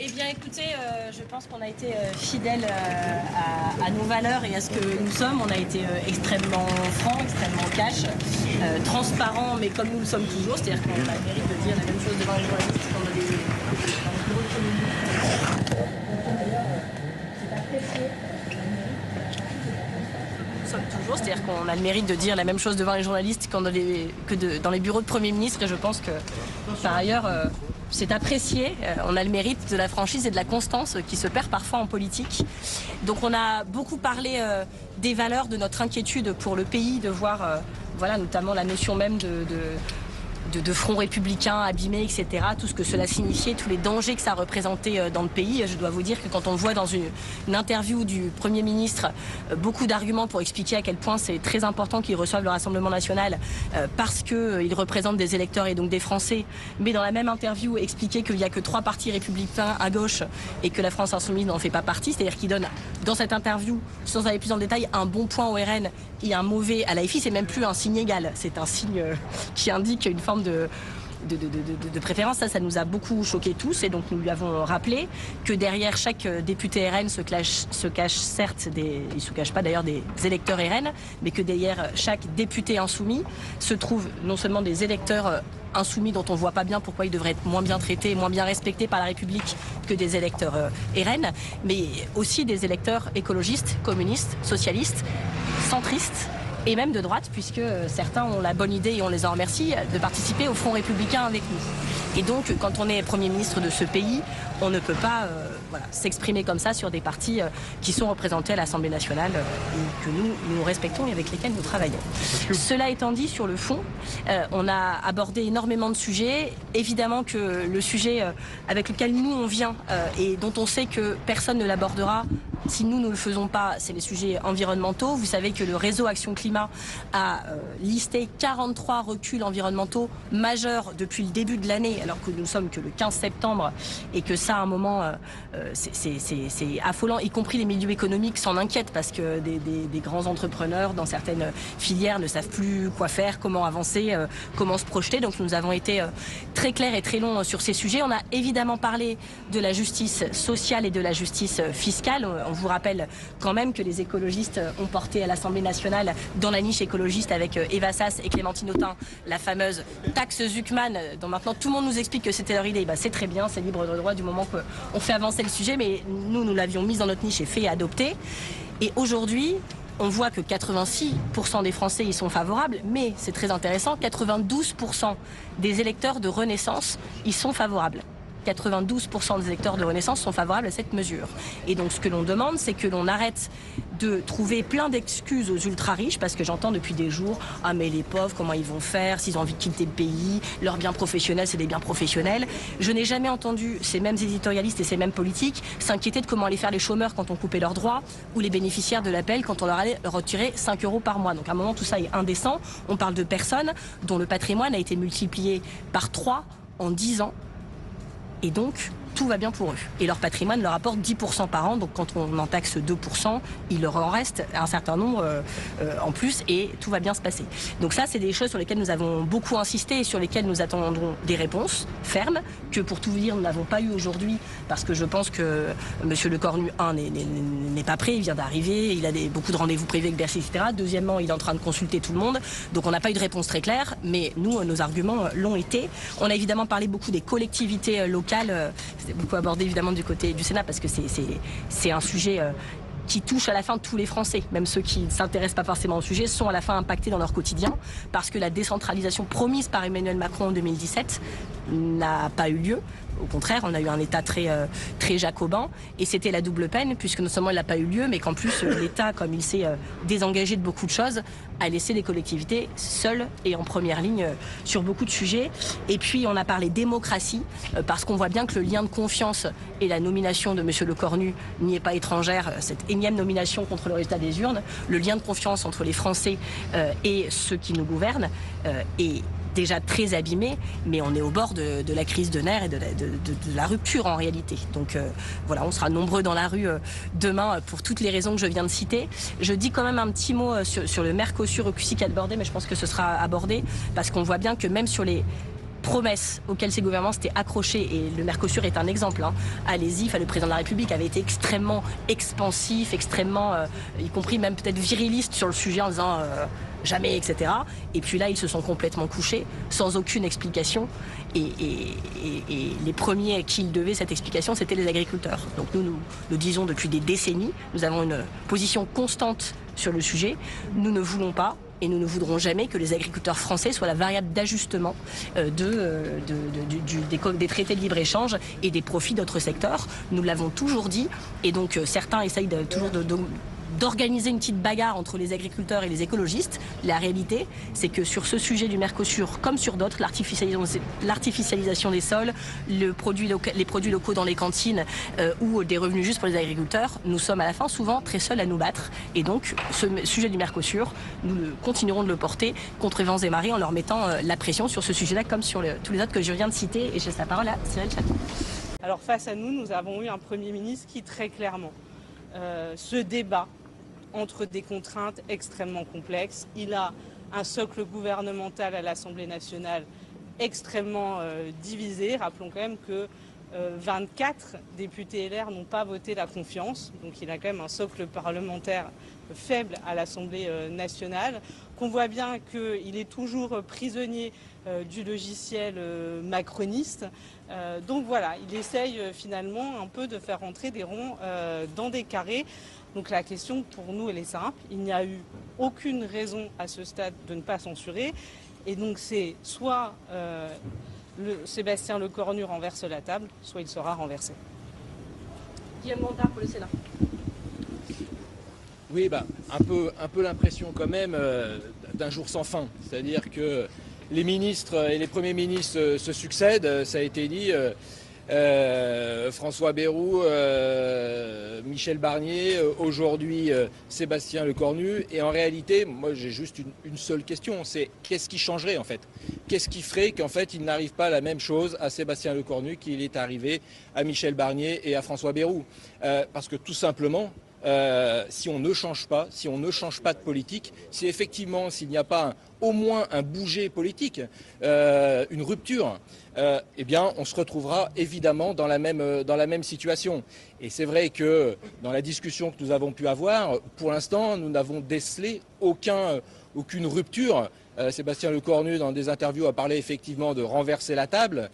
Eh bien écoutez, je pense qu'on a été fidèles à nos valeurs et à ce que nous sommes. On a été extrêmement francs, extrêmement cash, transparents, mais comme nous le sommes toujours. C'est-à-dire qu'on a le mérite de dire la même chose devant les journalistes qu'on a des... Toujours, c'est-à-dire qu'on a le mérite de dire la même chose devant les journalistes que dans les bureaux de Premier ministre, et je pense que par ailleurs c'est apprécié. On a le mérite de la franchise et de la constance qui se perd parfois en politique. Donc on a beaucoup parlé des valeurs, de notre inquiétude pour le pays, de voir voilà, notamment la notion même de front républicain abîmé, etc. Tout ce que cela signifiait, tous les dangers que ça représentait dans le pays. Je dois vous dire que quand on voit dans une interview du Premier ministre beaucoup d'arguments pour expliquer à quel point c'est très important qu'ils reçoivent le Rassemblement national parce qu'ils représentent des électeurs et donc des Français, mais dans la même interview expliquer qu'il n'y a que 3 partis républicains à gauche et que la France insoumise n'en fait pas partie, c'est-à-dire qu'il donne dans cette interview, sans aller plus en détail, un bon point au RN et un mauvais à l'AFI, c'est même plus un signe égal, c'est un signe qui indique une forme de préférence. Ça nous a beaucoup choqués tous, et donc nous lui avons rappelé que derrière chaque député RN se cache certes il ne se cache pas d'ailleurs des électeurs RN, mais que derrière chaque député insoumis se trouvent non seulement des électeurs insoumis dont on ne voit pas bien pourquoi ils devraient être moins bien traités, moins bien respectés par la République que des électeurs RN, mais aussi des électeurs écologistes, communistes, socialistes, centristes, et même de droite, puisque certains ont la bonne idée, et on les en remercie, de participer au Front républicain avec nous. Et donc, quand on est Premier ministre de ce pays, on ne peut pas s'exprimer comme ça sur des partis qui sont représentés à l'Assemblée nationale et que nous respectons et avec lesquels nous travaillons. Cela étant dit, sur le fond, on a abordé énormément de sujets. Évidemment que le sujet avec lequel nous on vient et dont on sait que personne ne l'abordera si nous ne le faisons pas, c'est les sujets environnementaux. Vous savez que le réseau Action Climat a listé 43 reculs environnementaux majeurs depuis le début de l'année, alors que nous sommes que le 15 septembre et que ça, à un moment, c'est affolant, y compris les milieux économiques s'en inquiètent parce que des grands entrepreneurs dans certaines filières ne savent plus quoi faire, comment avancer, comment se projeter. Donc nous avons été très clairs et très longs sur ces sujets. On a évidemment parlé de la justice sociale et de la justice fiscale. On vous rappelle quand même que les écologistes ont porté à l'Assemblée nationale, dans la niche écologiste avec Eva Sass et Clémentine Autain, la fameuse taxe Zuckman, dont maintenant tout le monde nous explique que c'était leur idée. C'est très bien, c'est libre de droit du moment qu'on fait avancer le sujet, mais nous l'avions mise dans notre niche et fait adopter. Et aujourd'hui, on voit que 86% des Français y sont favorables, mais c'est très intéressant, 92% des électeurs de Renaissance y sont favorables. 92% des électeurs de Renaissance sont favorables à cette mesure. Et donc ce que l'on demande, c'est que l'on arrête de trouver plein d'excuses aux ultra-riches, parce que j'entends depuis des jours « Ah mais les pauvres, comment ils vont faire s'ils ont envie de quitter le pays, leurs biens professionnels, c'est des biens professionnels ». Je n'ai jamais entendu ces mêmes éditorialistes et ces mêmes politiques s'inquiéter de comment aller faire les chômeurs quand on coupait leurs droits, ou les bénéficiaires de l'APL quand on leur allait retirer 5 € par mois. Donc à un moment, tout ça est indécent. On parle de personnes dont le patrimoine a été multiplié par 3 en 10 ans. Et donc, tout va bien pour eux. Et leur patrimoine leur apporte 10% par an. Donc quand on en taxe 2%, il leur en reste un certain nombre en plus et tout va bien se passer. Donc ça, c'est des choses sur lesquelles nous avons beaucoup insisté et sur lesquelles nous attendons des réponses fermes, que pour tout vous dire, nous n'avons pas eu aujourd'hui, parce que je pense que M. Lecornu, n'est pas prêt, il vient d'arriver, il a beaucoup de rendez-vous privés avec Bercy, etc. Deuxièmement, il est en train de consulter tout le monde. Donc on n'a pas eu de réponse très claire, mais nous, nos arguments l'ont été. On a évidemment parlé beaucoup des collectivités locales. C'est beaucoup abordé évidemment du côté du Sénat parce que c'est un sujet qui touche à la fin tous les Français. Même ceux qui ne s'intéressent pas forcément au sujet sont à la fin impactés dans leur quotidien parce que la décentralisation promise par Emmanuel Macron en 2017 n'a pas eu lieu. Au contraire, on a eu un État très jacobin et c'était la double peine puisque non seulement il n'a pas eu lieu mais qu'en plus l'État, comme il s'est désengagé de beaucoup de choses, a laissé les collectivités seules et en première ligne sur beaucoup de sujets. Et puis on a parlé démocratie parce qu'on voit bien que le lien de confiance et la nomination de M. Lecornu n'y est pas étrangère, cette énième nomination contre le résultat des urnes, le lien de confiance entre les Français et ceux qui nous gouvernent est déjà très abîmé, mais on est au bord de la crise de nerfs et de la rupture en réalité. Donc voilà, on sera nombreux dans la rue demain pour toutes les raisons que je viens de citer. Je dis quand même un petit mot sur le Mercosur aussi qui est abordé, mais je pense que ce sera abordé parce qu'on voit bien que même sur les promesses auxquelles ces gouvernements s'étaient accrochés, et le Mercosur est un exemple. Allez-y, le président de la République avait été extrêmement expansif, extrêmement, y compris même peut-être viriliste sur le sujet en disant jamais, etc. Et puis là, ils se sont complètement couchés, sans aucune explication. Et les premiers à qui ils devaient cette explication, c'était les agriculteurs. Donc nous disons depuis des décennies, nous avons une position constante sur le sujet. Nous ne voulons pas, et nous ne voudrons jamais, que les agriculteurs français soient la variable d'ajustement des traités de libre-échange et des profits d'autres secteurs. Nous l'avons toujours dit, et donc certains essayent toujours d'organiser une petite bagarre entre les agriculteurs et les écologistes. La réalité, c'est que sur ce sujet du Mercosur, comme sur d'autres, l'artificialisation des sols, les produits locaux dans les cantines ou des revenus justes pour les agriculteurs, nous sommes à la fin souvent très seuls à nous battre. Et donc, ce sujet du Mercosur, nous continuerons de le porter contre vents et marées en leur mettant la pression sur ce sujet-là, comme sur tous les autres que je viens de citer. Et je laisse la parole à Cyril Chatou. Alors face à nous, nous avons eu un Premier ministre qui très clairement se débat entre des contraintes extrêmement complexes. Il a un socle gouvernemental à l'Assemblée nationale extrêmement divisé. Rappelons quand même que 24 députés LR n'ont pas voté la confiance. Donc il a quand même un socle parlementaire faible à l'Assemblée nationale. Qu'on voit bien qu'il est toujours prisonnier du logiciel macroniste. Donc voilà, il essaye finalement un peu de faire rentrer des ronds dans des carrés. Donc la question pour nous, elle est simple. Il n'y a eu aucune raison à ce stade de ne pas censurer. Et donc c'est soit Sébastien Lecornu renverse la table, soit il sera renversé. Guillaume Gontard pour le Sénat. Oui, un peu l'impression quand même d'un jour sans fin. C'est-à-dire que les ministres et les premiers ministres se succèdent, ça a été dit. François Bayrou, Michel Barnier, aujourd'hui Sébastien Lecornu. Et en réalité, moi j'ai juste une seule question, c'est qu'est-ce qui changerait en fait? Qu'est-ce qui ferait qu'en fait il n'arrive pas la même chose à Sébastien Lecornu qu'il est arrivé à Michel Barnier et à François Bayrou? Parce que tout simplement, si on ne change pas, si on ne change pas de politique, si effectivement s'il n'y a pas au moins un bouger politique, une rupture, eh bien on se retrouvera évidemment dans la même situation. Et c'est vrai que dans la discussion que nous avons pu avoir, pour l'instant nous n'avons décelé aucune rupture. Sébastien Lecornu, dans des interviews, a parlé effectivement de renverser la table.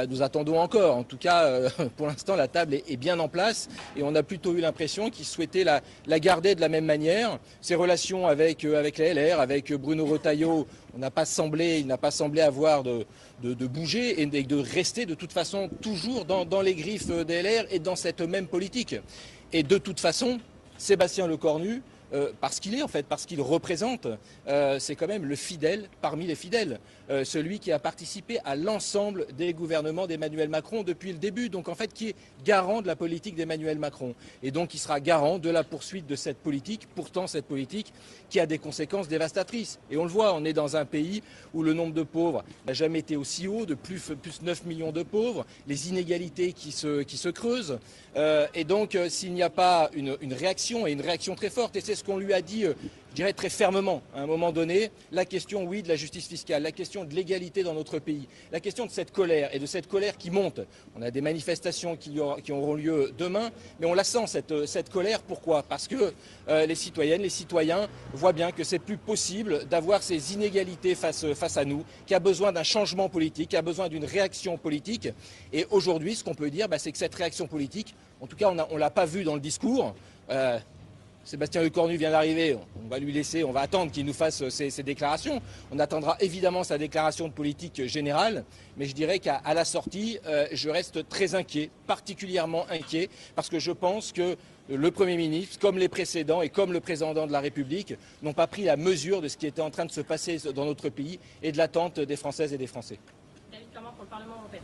Nous attendons encore. En tout cas, pour l'instant, la table est bien en place et on a plutôt eu l'impression qu'il souhaitait la garder de la même manière. Ses relations avec la LR, avec Bruno Retailleau, il n'a pas semblé avoir de bouger et de rester de toute façon toujours dans les griffes des LR et dans cette même politique. Et de toute façon, Sébastien Lecornu, parce qu'il représente, c'est quand même le fidèle parmi les fidèles, celui qui a participé à l'ensemble des gouvernements d'Emmanuel Macron depuis le début, donc en fait qui est garant de la politique d'Emmanuel Macron. Et donc il sera garant de la poursuite de cette politique, pourtant cette politique qui a des conséquences dévastatrices. Et on le voit, on est dans un pays où le nombre de pauvres n'a jamais été aussi haut, de plus 9 millions de pauvres, les inégalités qui se creusent. Et donc s'il n'y a pas une réaction, et une réaction très forte, et c'est ce qu'on lui a dit, je dirais très fermement, à un moment donné, la question, oui, de la justice fiscale, la question de l'égalité dans notre pays, la question de cette colère, et de cette colère qui monte. On a des manifestations qui auront lieu demain, mais on la sent, cette colère. Pourquoi? Parce que les citoyennes, les citoyens voient bien que c'est plus possible d'avoir ces inégalités face à nous, qui a besoin d'un changement politique, qui a besoin d'une réaction politique. Et aujourd'hui, ce qu'on peut dire, c'est que cette réaction politique, en tout cas, on ne l'a pas vue dans le discours. Sébastien Lecornu vient d'arriver, on va lui laisser, on va attendre qu'il nous fasse ses déclarations. On attendra évidemment sa déclaration de politique générale, mais je dirais qu'à la sortie, je reste très inquiet, particulièrement inquiet, parce que je pense que le Premier ministre, comme les précédents et comme le Président de la République, n'ont pas pris la mesure de ce qui était en train de se passer dans notre pays et de l'attente des Françaises et des Français. David Clement pour le Parlement européen.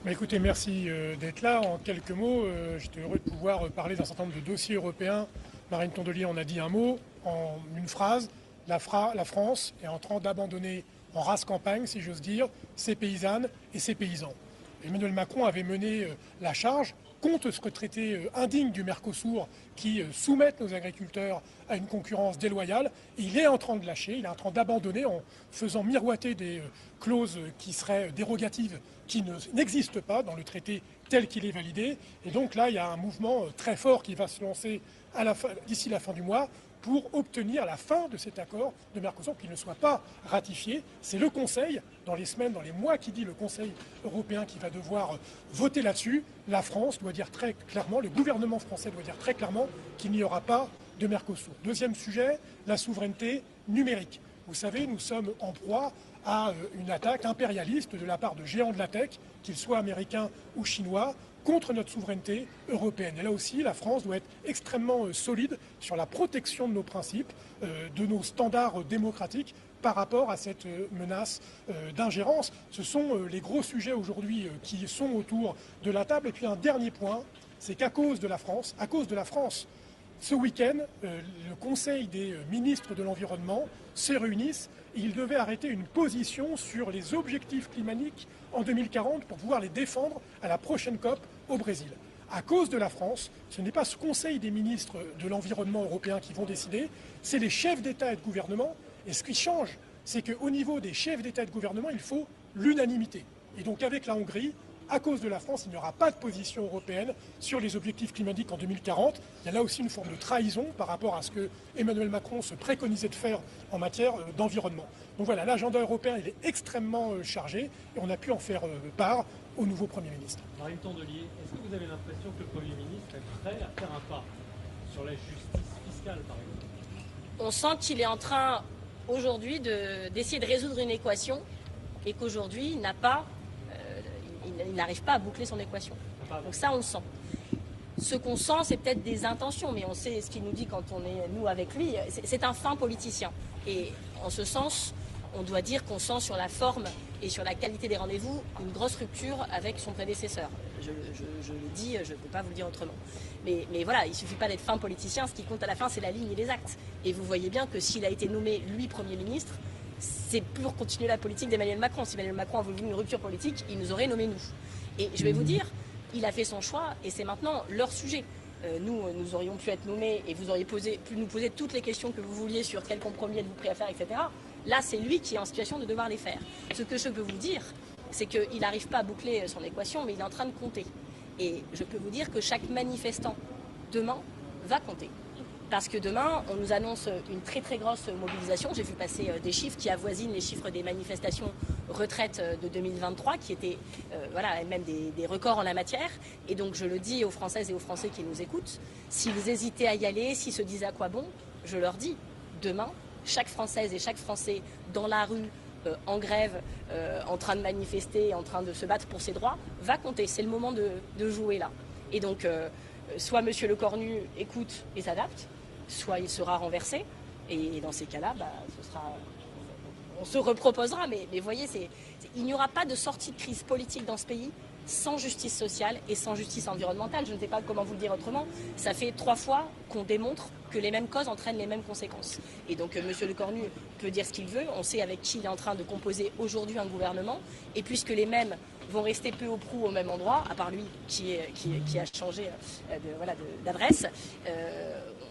Écoutez, merci d'être là. En quelques mots, j'étais heureux de pouvoir parler d'un certain nombre de dossiers européens. Marine Tondelier en a dit un mot, en une phrase. La France est en train d'abandonner en rase campagne, si j'ose dire, ses paysannes et ses paysans. Emmanuel Macron avait mené la charge contre ce traité indigne du Mercosur qui soumet nos agriculteurs à une concurrence déloyale. Et il est en train de lâcher, il est en train d'abandonner en faisant miroiter des clauses qui seraient dérogatives, qui n'existent pas dans le traité tel qu'il est validé. Et donc là, il y a un mouvement très fort qui va se lancer d'ici la fin du mois pour obtenir la fin de cet accord de Mercosur, qu'il ne soit pas ratifié. C'est le Conseil, dans les semaines, dans les mois qui dit le Conseil européen qui va devoir voter là-dessus. La France doit dire très clairement, le gouvernement français doit dire très clairement qu'il n'y aura pas de Mercosur. Deuxième sujet, la souveraineté numérique. Vous savez, nous sommes en proie à une attaque impérialiste de la part de géants de la tech, qu'ils soient américains ou chinois, contre notre souveraineté européenne. Et là aussi, la France doit être extrêmement solide sur la protection de nos principes, de nos standards démocratiques par rapport à cette menace d'ingérence. Ce sont les gros sujets aujourd'hui qui sont autour de la table. Et puis un dernier point, c'est qu'à cause de la France, ce week-end, le Conseil des ministres de l'Environnement se réunissent et ils devaient arrêter une position sur les objectifs climatiques en 2040 pour pouvoir les défendre à la prochaine COP au Brésil. À cause de la France, ce n'est pas ce Conseil des ministres de l'Environnement européen qui vont décider, c'est les chefs d'État et de gouvernement. Et ce qui change, c'est qu'au niveau des chefs d'État et de gouvernement, il faut l'unanimité. Et donc avec la Hongrie, à cause de la France, il n'y aura pas de position européenne sur les objectifs climatiques en 2040. Il y a là aussi une forme de trahison par rapport à ce que Emmanuel Macron se préconisait de faire en matière d'environnement. Donc voilà, l'agenda européen il est extrêmement chargé et on a pu en faire part au nouveau Premier ministre. Marine Tondelier, est-ce que vous avez l'impression que le Premier ministre est prêt à faire un pas sur la justice fiscale, par exemple? On sent qu'il est en train aujourd'hui d'essayer de résoudre une équation et qu'aujourd'hui il n'arrive pas à boucler son équation. Donc ça, on le sent. Ce qu'on sent, c'est peut-être des intentions, mais on sait ce qu'il nous dit quand on est, nous, avec lui. C'est un fin politicien. Et en ce sens, on doit dire qu'on sent sur la forme et sur la qualité des rendez-vous une grosse rupture avec son prédécesseur. Je le dis, je ne peux pas vous le dire autrement. Mais voilà, il ne suffit pas d'être fin politicien. Ce qui compte à la fin, c'est la ligne et les actes. Et vous voyez bien que s'il a été nommé, lui, Premier ministre, c'est pour continuer la politique d'Emmanuel Macron. Si Emmanuel Macron a voulu une rupture politique, il nous aurait nommé nous. Et je vais vous dire, il a fait son choix et c'est maintenant leur sujet. Nous aurions pu être nommés et vous auriez pu nous poser toutes les questions que vous vouliez sur quel compromis êtes-vous prêt à faire, etc. Là, c'est lui qui est en situation de devoir les faire. Ce que je peux vous dire, c'est qu'il n'arrive pas à boucler son équation, mais il est en train de compter. Et je peux vous dire que chaque manifestant, demain, va compter. Parce que demain, on nous annonce une très très grosse mobilisation. J'ai vu passer des chiffres qui avoisinent les chiffres des manifestations retraite de 2023, qui étaient même des records en la matière. Et donc je le dis aux Françaises et aux Français qui nous écoutent, s'ils hésitaient à y aller, s'ils se disaient à quoi bon, je leur dis, demain, chaque Française et chaque Français dans la rue, en grève, en train de manifester, en train de se battre pour ses droits, va compter. C'est le moment de jouer là. Et donc, soit Monsieur Lecornu écoute et s'adapte, soit il sera renversé, et dans ces cas-là, on se reproposera. Mais voyez, il n'y aura pas de sortie de crise politique dans ce pays sans justice sociale et sans justice environnementale. Je ne sais pas comment vous le dire autrement. Ça fait 3 fois qu'on démontre que les mêmes causes entraînent les mêmes conséquences. Et donc Monsieur Lecornu peut dire ce qu'il veut. On sait avec qui il est en train de composer aujourd'hui un gouvernement. Et puisque les mêmes vont rester peu ou prou au même endroit, à part lui qui a changé d'adresse,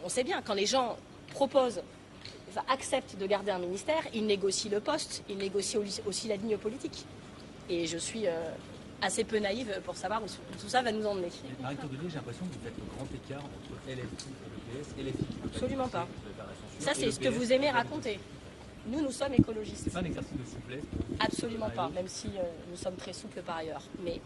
on sait bien, quand les gens acceptent de garder un ministère, ils négocient le poste, ils négocient aussi la ligne politique. Et je suis assez peu naïve pour savoir où tout ça va nous emmener. Marine Tondelier, j'ai l'impression que vous faites le grand écart entre LFI et le PS et LFI. Absolument pas. Ça, c'est ce que vous aimez raconter. Nous sommes écologistes. C'est pas un exercice de souplesse? Absolument pas, même si nous sommes très souples par ailleurs. Mais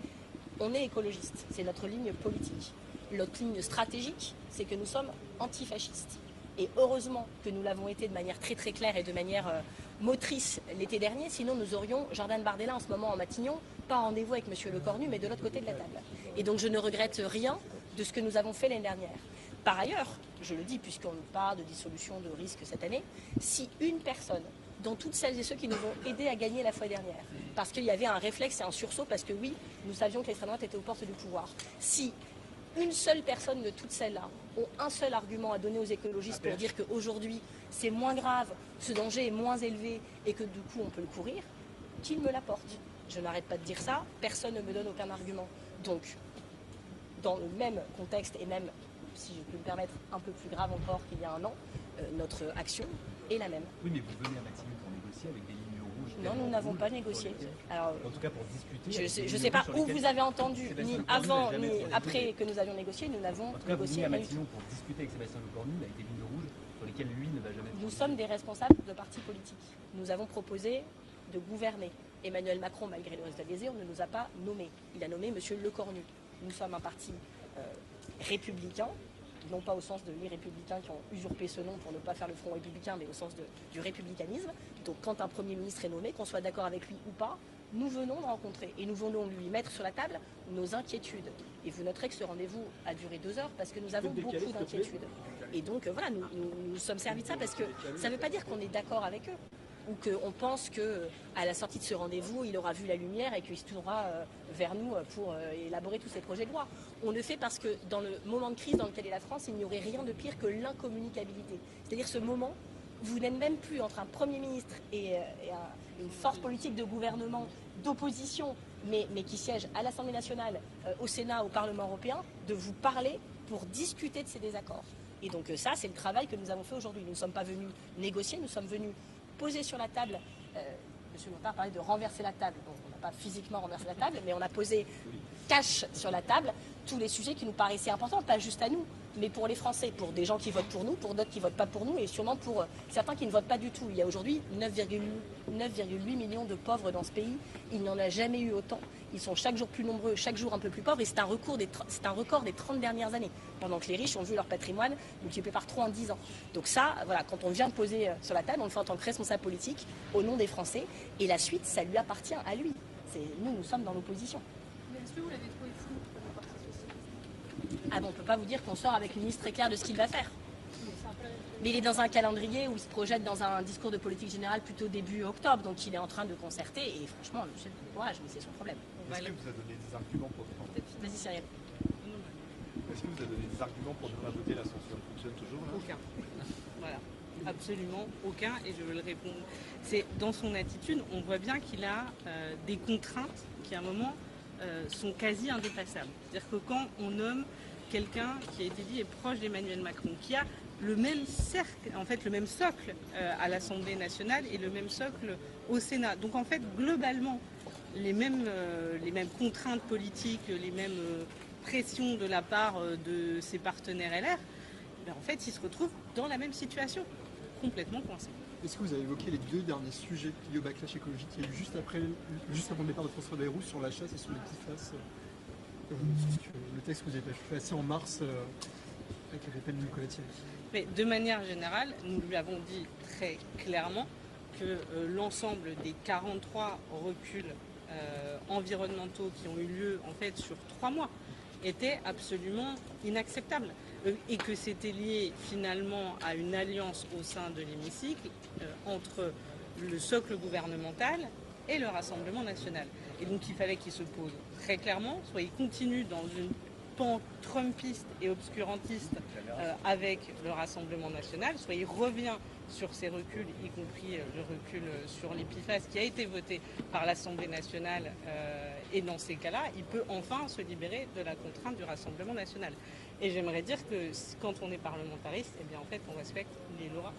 on est écologiste, c'est notre ligne politique. Notre ligne stratégique, c'est que nous sommes antifascistes. Et heureusement que nous l'avons été de manière très très claire et de manière motrice l'été dernier, sinon nous aurions Jordan Bardella en ce moment en Matignon, pas en rendez-vous avec Monsieur Lecornu, mais de l'autre côté de la table. Et donc je ne regrette rien de ce que nous avons fait l'année dernière. Par ailleurs, je le dis puisqu'on nous parle de dissolution de risque cette année, si une personne, dont toutes celles et ceux qui nous ont aidés à gagner la fois dernière, parce qu'il y avait un réflexe et un sursaut, parce que oui, nous savions que l'extrême droite était aux portes du pouvoir, si une seule personne de toutes celles-là ont un seul argument à donner aux écologistes pour dire qu'aujourd'hui c'est moins grave, ce danger est moins élevé et que du coup on peut le courir, qu'il me l'apporte. je n'arrête pas de dire ça, personne ne me donne aucun argument. Donc, dans le même contexte, et même, si je peux me permettre, un peu plus grave encore qu'il y a un an, notre action est la même. Oui, mais vous venez à Matignon pour négocier avec des lignes rouges. Non, nous n'avons pas négocié. Alors, en tout cas, pour discuter. Je ne sais pas où vous avez entendu, ni avant ni après que nous avions négocié, nous n'avons En tout cas, vous venez négocié. à Matignon pour discuter avec Sébastien Lecornu avec des lignes rouges sur lesquelles lui ne va jamais. Nous sommes des responsables de partis politiques. Nous avons proposé de gouverner. Emmanuel Macron, malgré le résultat des urnes, ne nous a pas nommés. Il a nommé M. Lecornu. Nous sommes un parti républicain, non pas au sens de les républicains qui ont usurpé ce nom pour ne pas faire le front républicain, mais au sens du républicanisme. Donc quand un Premier ministre est nommé, qu'on soit d'accord avec lui ou pas, nous venons le rencontrer et nous venons lui mettre sur la table nos inquiétudes. Et vous noterez que ce rendez-vous a duré 2 heures parce que nous avons beaucoup d'inquiétudes. Et donc voilà, nous sommes servis de ça parce que ça ne veut pas dire qu'on est d'accord avec eux ou qu'on pense qu'à la sortie de ce rendez-vous, il aura vu la lumière et qu'il se tournera vers nous pour élaborer tous ces projets de loi. On le fait parce que dans le moment de crise dans lequel est la France, il n'y aurait rien de pire que l'incommunicabilité. C'est-à-dire ce moment, vous n'êtes même plus entre un Premier ministre et une force politique de gouvernement, d'opposition, mais qui siège à l'Assemblée nationale, au Sénat, au Parlement européen, de vous parler pour discuter de ces désaccords. Et donc ça, c'est le travail que nous avons fait aujourd'hui. Nous ne sommes pas venus négocier, nous sommes venus poser sur la table, M. Montard parlait de renverser la table, donc on n'a pas physiquement renversé la table, mais on a posé cash sur la table tous les sujets qui nous paraissaient importants, pas juste à nous, mais pour les Français, pour des gens qui votent pour nous, pour d'autres qui ne votent pas pour nous, et sûrement pour certains qui ne votent pas du tout. Il y a aujourd'hui 9,8 millions de pauvres dans ce pays, il n'y en a jamais eu autant. Ils sont chaque jour plus nombreux, chaque jour un peu plus pauvres, et c'est un record des 30 dernières années, pendant que les riches ont vu leur patrimoine multiplié par 3 en 10 ans. Donc ça, voilà, quand on vient de poser sur la table, on le fait en tant que responsable politique, au nom des Français, et la suite, ça lui appartient à lui. Nous sommes dans l'opposition. Mais est-ce que vous l'avez trouvé flou comme le Parti socialiste ? Ah bon, on ne peut pas vous dire qu'on sort avec une liste très claire de ce qu'il va faire. Mais il est dans un calendrier où il se projette dans un discours de politique générale plutôt début octobre, donc il est en train de concerter, et franchement, je sais pas courage, mais c'est son problème. Est-ce qu'il vous a donné des arguments pour Vas-y, Cyril. Est-ce qu'il vous a donné des arguments pour ne pas voter la censure? Fonctionne toujours là? Aucun. Voilà. Absolument aucun, et je veux le répondre. C'est dans son attitude, on voit bien qu'il a des contraintes qui à un moment sont quasi indépassables. C'est-à-dire que quand on nomme quelqu'un qui a été dit est proche d'Emmanuel Macron, qui a le même cercle, en fait le même socle à l'Assemblée nationale et le même socle au Sénat. Donc en fait globalement les mêmes contraintes politiques, les mêmes pressions de la part de ses partenaires LR, en fait ils se retrouvent dans la même situation, complètement coincés. Est-ce que vous avez évoqué les 2 derniers sujets liés au backlash écologique qu'il y a eu juste avant le départ de François Bayrou sur la chasse et sur les PFAS? Le texte que vous avez passé en mars avec les peines de Nicolas Thierry. Mais de manière générale, nous lui avons dit très clairement que l'ensemble des 43 reculs environnementaux qui ont eu lieu en fait sur 3 mois étaient absolument inacceptables et que c'était lié finalement à une alliance au sein de l'hémicycle entre le socle gouvernemental et le Rassemblement national. Et donc il fallait qu'il se pose très clairement, soit il continue dans une pente trumpiste et obscurantiste avec le Rassemblement national, soit il revient sur ces reculs, y compris le recul sur les PFAS qui a été voté par l'Assemblée nationale, et dans ces cas-là, il peut enfin se libérer de la contrainte du Rassemblement national. Et j'aimerais dire que quand on est parlementariste, eh bien en fait on respecte les lois